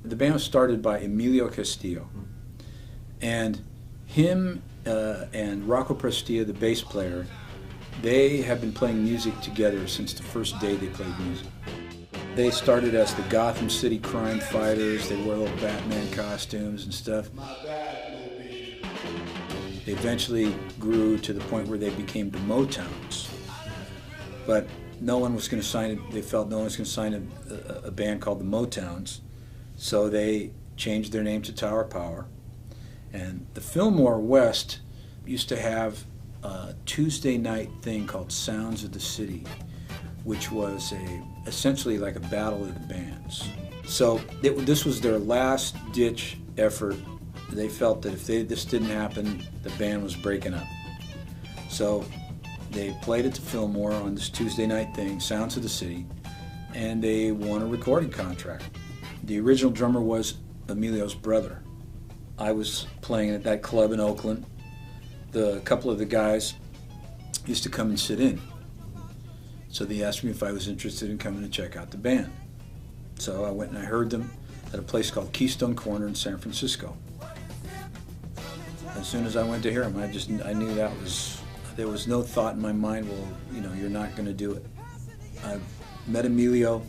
the band was started by Emilio Castillo, and him and Rocco Prestia, the bass player, they have been playing music together since the first day they played music. They started as the Gotham City crime fighters. They wore little Batman costumes and stuff. They eventually grew to the point where they became the Motowns. But no one was going to sign it. They felt no one was going to sign a band called the Motowns. So they changed their name to Tower Power. And the Fillmore West used to have a Tuesday night thing called Sounds of the City, which was essentially like a battle of the bands. So this was their last ditch effort. They felt that if this didn't happen, the band was breaking up. So they played at the Fillmore on this Tuesday night thing, Sounds of the City, and they won a recording contract. The original drummer was Emilio's brother. I was playing at that club in Oakland. A couple of the guys used to come and sit in. So they asked me if I was interested in coming to check out the band. So I went and I heard them at a place called Keystone Corner in San Francisco. As soon as I went to hear them, I knew there was no thought in my mind, well, you're not going to do it. I met Emilio.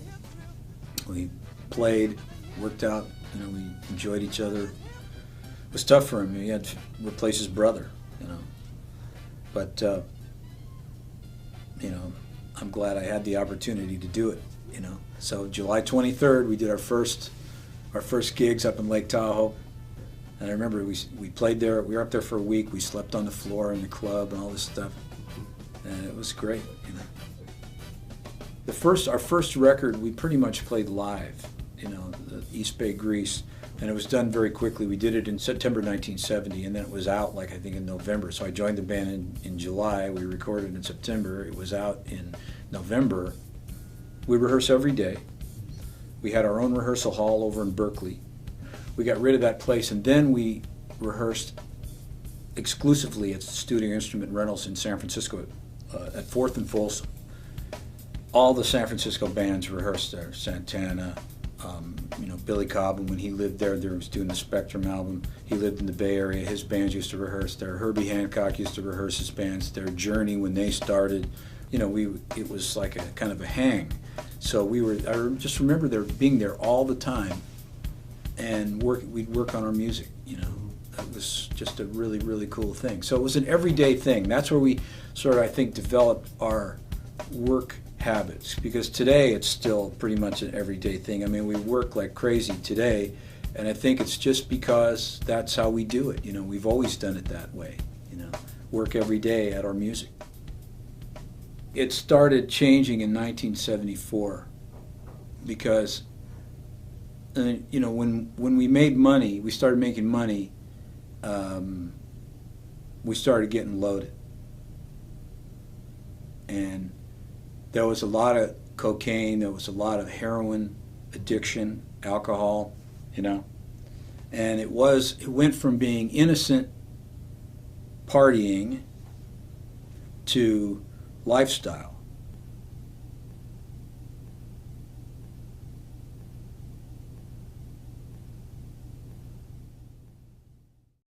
We played, worked out, we enjoyed each other. It was tough for him. He had to replace his brother, But, I'm glad I had the opportunity to do it, So July 23rd, we did our first gigs up in Lake Tahoe. And I remember we played there. We were up there for a week. We slept on the floor in the club and all this stuff. And it was great, Our first record, we pretty much played live, the East Bay Grease. And it was done very quickly. We did it in September 1970, and then it was out, I think, in November. So I joined the band in July. We recorded in September. It was out in November. We rehearse every day. We had our own rehearsal hall over in Berkeley. We got rid of that place, and then we rehearsed exclusively at Studio Instrument Rentals in San Francisco at 4th and Folsom. All the San Francisco bands rehearsed there. Santana, Billy Cobham, when he lived there was doing the Spectrum album. He lived in the Bay Area. His bands used to rehearse there. Herbie Hancock used to rehearse his bands there. Journey, when they started, it was like a kind of a hang. So I just remember being there all the time, and we'd work on our music. That was just a really, really cool thing. So it was an everyday thing. That's where we sort of, I think, developed our work habits, because today it's still pretty much an everyday thing. We work like crazy today, and I think it's just because that's how we do it. We've always done it that way. Work every day at our music. It started changing in 1974 because when we made money, we started making money, we started getting loaded. And there was a lot of cocaine, there was a lot of heroin addiction, alcohol, And it went from being innocent partying to lifestyle.